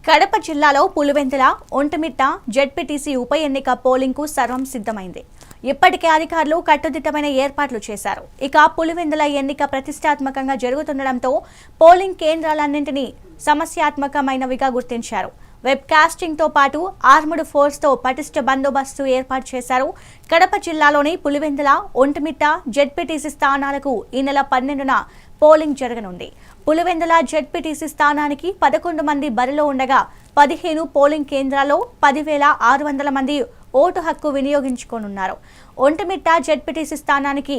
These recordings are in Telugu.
కడప జిల్లాలో పులివెందుల, ఒంటిమిట్ట జెడ్పీటీసీ ఉప ఎన్నిక పోలింగ్కు సర్వం సిద్ధమైంది. ఇప్పటికే అధికారులు కట్టుదిట్టమైన ఏర్పాట్లు చేశారు. ఇక పులివెందుల ఎన్నిక ప్రతిష్టాత్మకంగా జరుగుతుండటంతో పోలింగ్ కేంద్రాలన్నింటినీ సమస్యాత్మకమైనవిగా గుర్తించారు. వెబ్ కాస్టింగ్ తో పాటు ఆర్మ్డ్ ఫోర్స్ తో పటిష్ట బందోబస్తు ఏర్పాటు చేశారు. కడప జిల్లాలోని పులివెందుల, ఒంటిమిట్ట జెడ్పీటీసీ స్థానాలకు ఈ నెల 12న పోలింగ్ జరగనుంది. పులివెందుల జెడ్పీటీసీ స్థానానికి 11 మంది బరిలో ఉండగా 15 పోలింగ్ కేంద్రాల్లో 10,600 మంది ఓటు హక్కు వినియోగించుకోనున్నారు. ఒంటిమిట్ట జెడ్పీటీసీ స్థానానికి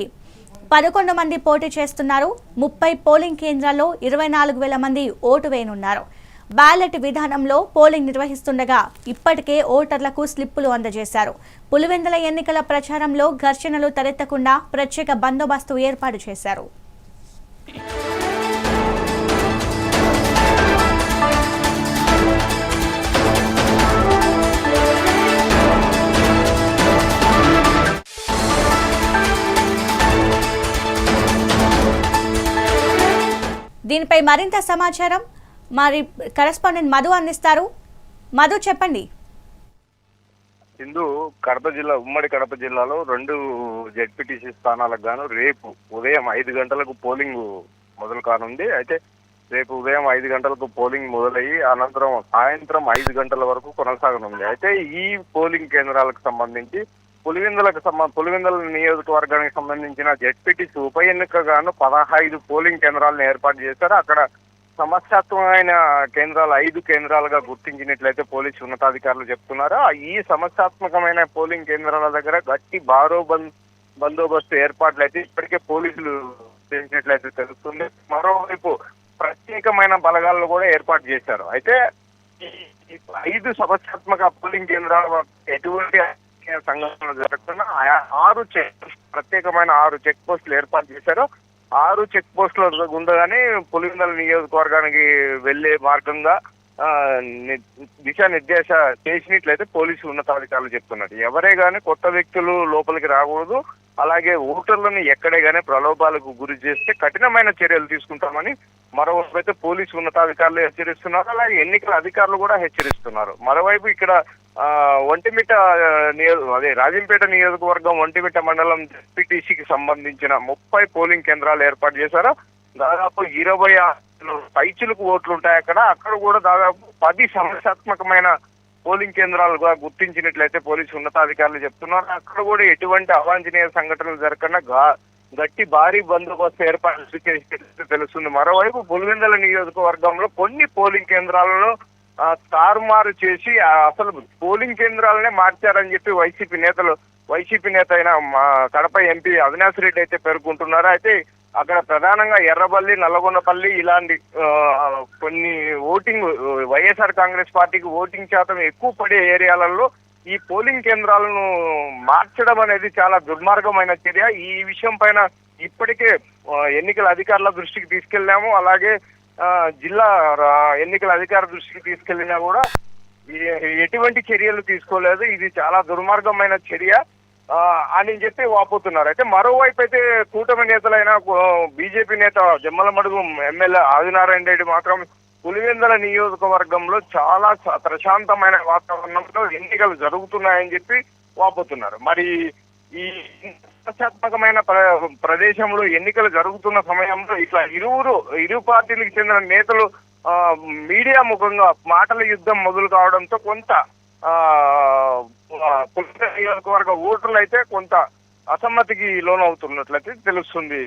11 మంది పోటీ చేస్తున్నారు. 30 పోలింగ్ కేంద్రాల్లో 24,000 మంది ఓటు వేయనున్నారు. బ్యాలెట్ విధానంలో పోలింగ్ నిర్వహిస్తుండగా ఇప్పటికే ఓటర్లకు స్లిప్పులు అందజేశారు. పులివెందుల ఎన్నికల ప్రచారంలో ఘర్షణలు తలెత్తకుండా ప్రత్యేక బందోబస్తు ఏర్పాటు చేశారు. దీనిపై మరింత సమాచారం మరి కరెస్పాండెంట్ మధు అందిస్తారు. మధు, చెప్పండి. సింధు, కడప జిల్లా, ఉమ్మడి కడప జిల్లాలో 2 జెడ్పీటీసీ స్థానాలకు గాను రేపు ఉదయం 5 గంటలకు పోలింగ్ మొదలు కానుంది. అయితే రేపు ఉదయం 5 గంటలకు పోలింగ్ మొదలయ్యి అనంతరం సాయంత్రం 5 గంటల వరకు కొనసాగనుంది. అయితే ఈ పోలింగ్ కేంద్రాలకు సంబంధించి పులివెందుల నియోజకవర్గానికి సంబంధించిన జెడ్పీటీసీ ఉప ఎన్నిక గాను 15 పోలింగ్ కేంద్రాలను ఏర్పాటు చేశారు. అక్కడ సమస్యాత్మకమైన కేంద్రాలు 5 కేంద్రాలుగా గుర్తించినట్లయితే పోలీసు ఉన్నతాధికారులు చెప్తున్నారు. ఈ సమస్యాత్మకమైన పోలింగ్ కేంద్రాల దగ్గర గట్టి బందోబస్తు ఏర్పాట్లు అయితే ఇప్పటికే పోలీసులు చేసినట్లయితే తెలుస్తుంది. మరోవైపు ప్రత్యేకమైన బలగాలను కూడా ఏర్పాటు చేశారు. అయితే ఈ 5 సమస్యాత్మక పోలింగ్ కేంద్రాల ఎటువంటి సంఘటనలు జరగకుండా 6 ప్రత్యేకమైన 6 చెక్ పోస్టులు ఏర్పాటు చేశారు. 6 చెక్ పోస్టుల గుండగానే పులివెందుల నియోజకవర్గానికి వెళ్లే మార్గంగా దిశానిర్దేశ చేసినట్లయితే పోలీసు ఉన్నతాధికారులు చెప్తున్నారు. ఎవరే గానీ కొత్త వ్యక్తులు లోపలికి రాకూడదు, అలాగే ఓటర్లను ఎక్కడే గానీ ప్రలోభాలకు గురి చేస్తే కఠినమైన చర్యలు తీసుకుంటామని మరోవైపు అయితే పోలీసు ఉన్నతాధికారులు హెచ్చరిస్తున్నారు. అలాగే ఎన్నికల అధికారులు కూడా హెచ్చరిస్తున్నారు. మరోవైపు ఇక్కడ ఒంటిమిట్ట రాజంపేట నియోజకవర్గం ఒంటిమిట్ట మండలం జెడ్పీటీసీకి సంబంధించిన 30 పోలింగ్ కేంద్రాలు ఏర్పాటు చేశారు. దాదాపు 26 పైచులకు ఓట్లు ఉంటాయి. అక్కడ కూడా దాదాపు 10 సమస్యాత్మకమైన పోలింగ్ కేంద్రాలుగా గుర్తించినట్లయితే పోలీసు ఉన్నతాధికారులు చెప్తున్నారు. అక్కడ కూడా ఎటువంటి అవాంఛనీయ సంఘటనలు జరగకుండా గట్టి భారీ బందోబస్తు ఏర్పాటు చేసినట్లయితే తెలుస్తుంది. మరోవైపు పులివెందుల నియోజకవర్గంలో కొన్ని పోలింగ్ కేంద్రాలలో తారుమారు చేసి అసలు పోలింగ్ కేంద్రాలనే మార్చారని చెప్పి వైసీపీ నేత అయిన కడప ఎంపీ అవినాష్ రెడ్డి అయితే పేర్కొంటున్నారు. అయితే అక్కడ ప్రధానంగా ఎర్రబల్లి, నల్లగొండపల్లి ఇలాంటి కొన్ని ఓటింగ్ వైఎస్ఆర్ కాంగ్రెస్ పార్టీకి ఓటింగ్ శాతం ఎక్కువ పడే ఏరియాలలో ఈ పోలింగ్ కేంద్రాలను మార్చడం అనేది చాలా దుర్మార్గమైన చర్య. ఈ విషయం పైన ఇప్పటికే ఎన్నికల అధికారుల దృష్టికి తీసుకెళ్లాము. అలాగే జిల్లా ఎన్నికల అధికారుల దృష్టికి తీసుకెళ్లినా కూడా ఎటువంటి చర్యలు తీసుకోలేదు. ఇది చాలా దుర్మార్గమైన చర్య అని చెప్పి వాపోతున్నారు. అయితే మరోవైపు అయితే కూటమి నేతలైన బీజేపీ నేత జమ్మలమడుగు ఎమ్మెల్యే ఆదినారాయణ రెడ్డి మాత్రం పులివెందుల నియోజకవర్గంలో చాలా ప్రశాంతమైన వాతావరణంలో ఎన్నికలు జరుగుతున్నాయని చెప్పి వాపోతున్నారు. మరి ఈ సమస్యాత్మకమైన ప్రదేశంలో ఎన్నికలు జరుగుతున్న సమయంలో ఇట్లా ఇరు పార్టీలకు చెందిన నేతలు మీడియా ముఖంగా మాటల యుద్ధం మొదలు కావడంతో కొంత పులివెందుల నియోజకవర్గ ఓటర్లు అయితే కొంత అసమ్మతికి లోనవుతున్నట్లయితే తెలుస్తుంది.